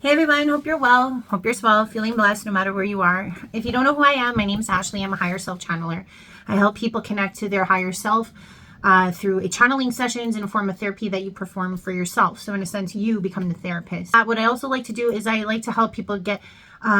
Hey everyone, hope you're well, hope you're swell, feeling blessed no matter where you are. If you don't know who I am, my name is Ashley. I'm a higher self channeler. I help people connect to their higher self through a channeling sessions in a form of therapy that you perform for yourself. So in a sense, you become the therapist. What I also like to do is I like to help people get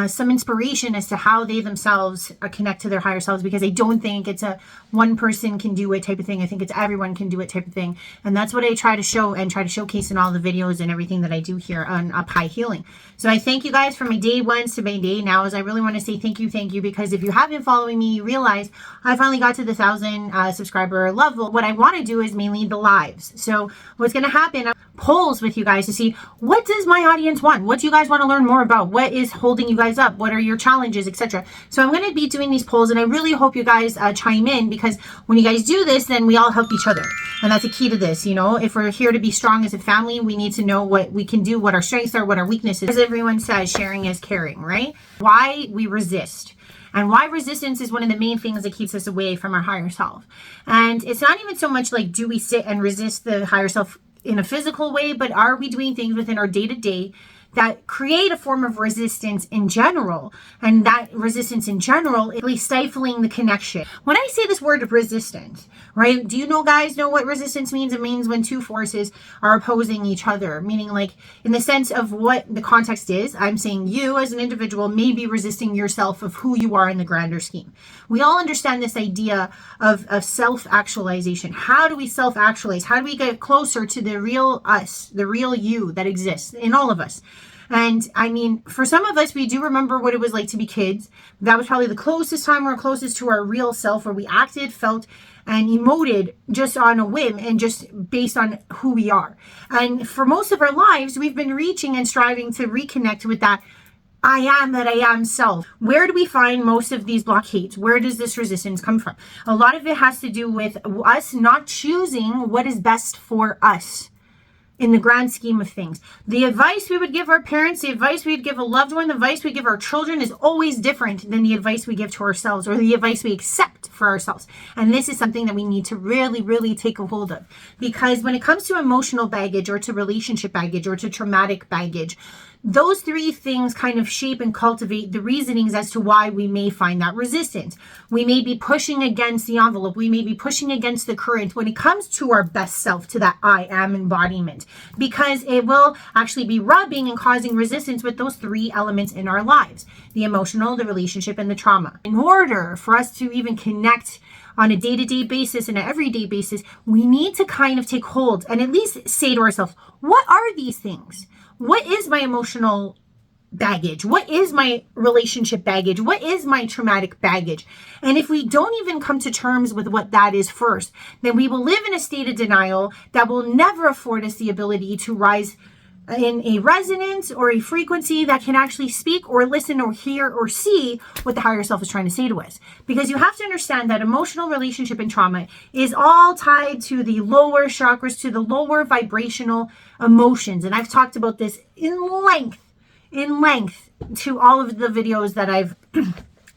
some inspiration as to how they themselves connect to their higher selves, because I don't think it's a one person can do it type of thing. I think it's everyone can do it type of thing. And that's what I try to show and try to showcase in all the videos and everything that I do here on Up High Healing. So I thank you guys from my day ones to my day now, as I really want to say thank you, because if you have been following me, you realize I finally got to the 1,000 subscriber level. What I want to do is mainly the lives. So what's going to happen, polls with you guys to see what does my audience want? What do you guys want to learn more about? What is holding you guys up? What are your challenges, etc.? So I'm going to be doing these polls, and I really hope you guys chime in, because when you guys do this, then we all help each other. And that's a key to this. You know, if we're here to be strong as a family, we need to know what we can do, what our strengths are, what our weaknesses. As everyone says, sharing is caring, right? Why we resist. And why resistance is one of the main things that keeps us away from our higher self. And it's not even so much like, do we sit and resist the higher self in a physical way, but are we doing things within our day-to-day that create a form of resistance in general? And that resistance in general is really stifling the connection. When I say this word of resistance, right, do you guys know what resistance means? It means when two forces are opposing each other, meaning like in the sense of what the context is. I'm saying you as an individual may be resisting yourself of who you are in the grander scheme. We all understand this idea of self-actualization. How do we self-actualize? How do we get closer to the real us, the real you that exists in all of us? And I mean, for some of us, we do remember what it was like to be kids. That was probably the closest time we're closest to our real self, where we acted, felt, and emoted just on a whim and just based on who we are. And for most of our lives, we've been reaching and striving to reconnect with that I am that I am self. Where do we find most of these blockades? Where does this resistance come from? A lot of it has to do with us not choosing what is best for us. In the grand scheme of things, the advice we would give our parents, the advice we'd give a loved one, the advice we give our children is always different than the advice we give to ourselves, or the advice we accept for ourselves. And this is something that we need to really, really take a hold of, because when it comes to emotional baggage, or to relationship baggage, or to traumatic baggage, those three things kind of shape and cultivate the reasonings as to why we may find that resistance. We may be pushing against the envelope. We may be pushing against the current when it comes to our best self, to that I am embodiment, because it will actually be rubbing and causing resistance with those three elements in our lives: the emotional, the relationship, and the trauma. In order for us to even connect on a day-to-day basis and an everyday basis, we need to kind of take hold and at least say to ourselves, what are these things? What is my emotional baggage? What is my relationship baggage? What is my traumatic baggage? And if we don't even come to terms with what that is first, then we will live in a state of denial that will never afford us the ability to rise in a resonance or a frequency that can actually speak or listen or hear or see what the higher self is trying to say to us. Because you have to understand that emotional, relationship, and trauma is all tied to the lower chakras, to the lower vibrational emotions. And I've talked about this in length to all of the videos that I've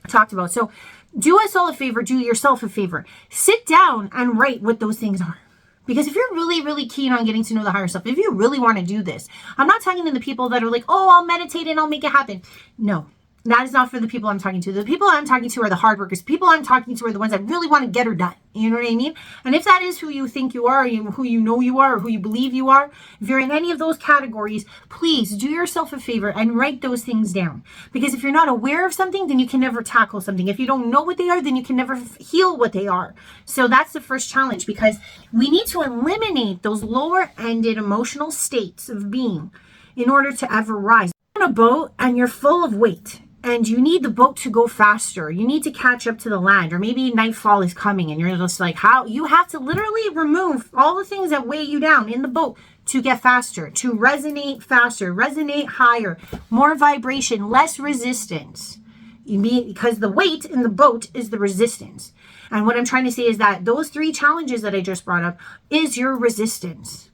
talked about. So do us all a favor, do yourself a favor. Sit down and write what those things are. Because if you're really, really keen on getting to know the higher self, if you really want to do this, I'm not talking to the people that are like, oh, I'll meditate and I'll make it happen. No, that is not for the people I'm talking to. The people I'm talking to are the hard workers. People I'm talking to are the ones that really want to get her done. You know what I mean? And if that is who you think you are, who you know you are, or who you believe you are, if you're in any of those categories, please do yourself a favor and write those things down. Because if you're not aware of something, then you can never tackle something. If you don't know what they are, then you can never heal what they are. So that's the first challenge, because we need to eliminate those lower-ended emotional states of being in order to ever rise. You're on a boat and you're full of weight, and you need the boat to go faster. You need to catch up to the land, or maybe nightfall is coming and you're just like, how? You have to literally remove all the things that weigh you down in the boat to get faster, to resonate faster, resonate higher, more vibration, less resistance. Because the weight in the boat is the resistance. And what I'm trying to say is that those three challenges that I just brought up is your resistance.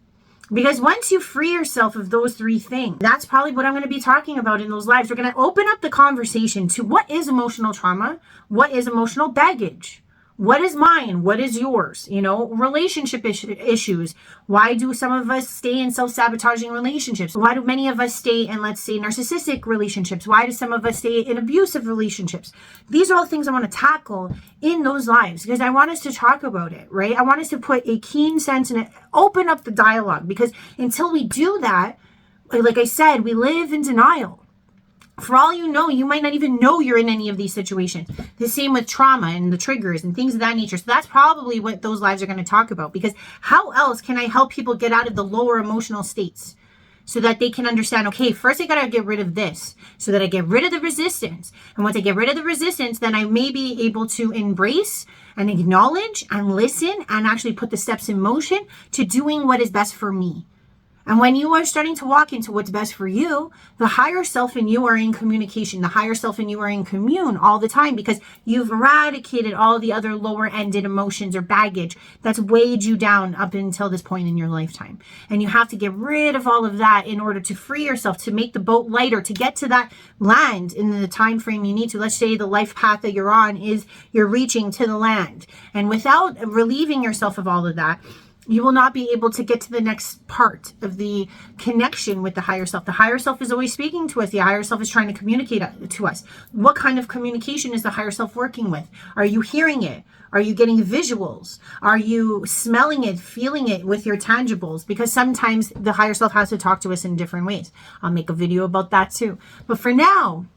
Because once you free yourself of those three things, that's probably what I'm going to be talking about in those lives. We're going to open up the conversation to what is emotional trauma, what is emotional baggage, What is mine? What is yours? You know, relationship issues. Why do some of us stay in self-sabotaging relationships? Why do many of us stay in, let's say, narcissistic relationships? Why do some of us stay in abusive relationships? These are all things I want to tackle in those lives because I want us to talk about it, right? I want us to put a keen sense and open up the dialogue, because until we do that, like I said, we live in denial. For all you know, you might not even know you're in any of these situations. The same with trauma and the triggers and things of that nature. So that's probably what those lives are going to talk about, because how else can I help people get out of the lower emotional states so that they can understand, okay, first I got to get rid of this so that I get rid of the resistance. And once I get rid of the resistance, then I may be able to embrace and acknowledge and listen and actually put the steps in motion to doing what is best for me. And when you are starting to walk into what's best for you, the higher self and you are in communication. The higher self and you are in commune all the time, because you've eradicated all the other lower-ended emotions or baggage that's weighed you down up until this point in your lifetime. And you have to get rid of all of that in order to free yourself, to make the boat lighter, to get to that land in the time frame you need to. Let's say the life path that you're on is you're reaching to the land. And without relieving yourself of all of that, you will not be able to get to the next part of the connection with the higher self. The higher self is always speaking to us. The higher self is trying to communicate to us. What kind of communication is the higher self working with? Are you hearing it? Are you getting visuals? Are you smelling it, feeling it with your tangibles? Because sometimes the higher self has to talk to us in different ways. I'll make a video about that too. But for now,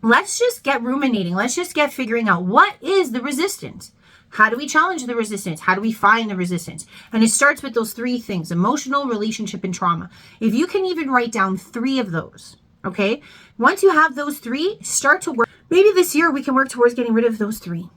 let's just get ruminating. Let's just get figuring out, what is the resistance? How do we challenge the resistance? How do we find the resistance? And it starts with those three things: emotional, relationship, and trauma. If you can even write down 3 of those, okay? Once you have those 3, start to work. Maybe this year we can work towards getting rid of those 3.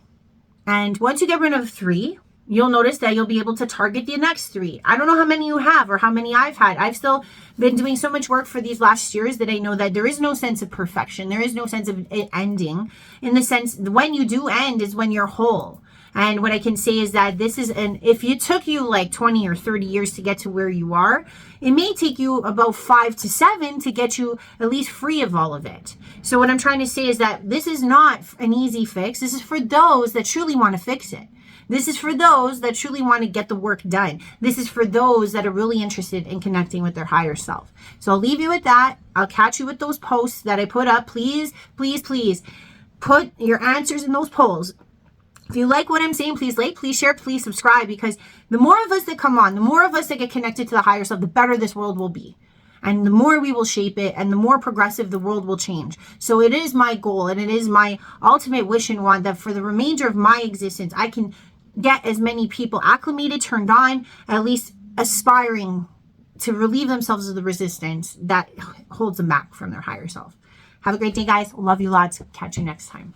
And once you get rid of 3, you'll notice that you'll be able to target the next 3. I don't know how many you have or how many I've had. I've still been doing so much work for these last years that I know that there is no sense of perfection. There is no sense of it ending, in the sense when you do end is when you're whole. And what I can say is that this is if it took you like 20 or 30 years to get to where you are, it may take you about 5 to 7 to get you at least free of all of it. So what I'm trying to say is that this is not an easy fix. This is for those that truly want to fix it. This is for those that truly want to get the work done. This is for those that are really interested in connecting with their higher self. So I'll leave you with that. I'll catch you with those posts that I put up. Please, please, please put your answers in those polls. If you like what I'm saying, please like, please share, please subscribe, because the more of us that come on, the more of us that get connected to the higher self, the better this world will be. And the more we will shape it, and the more progressive the world will change. So it is my goal, and it is my ultimate wish and want that for the remainder of my existence, I can get as many people acclimated, turned on, at least aspiring to relieve themselves of the resistance that holds them back from their higher self. Have a great day, guys. Love you lots. Catch you next time.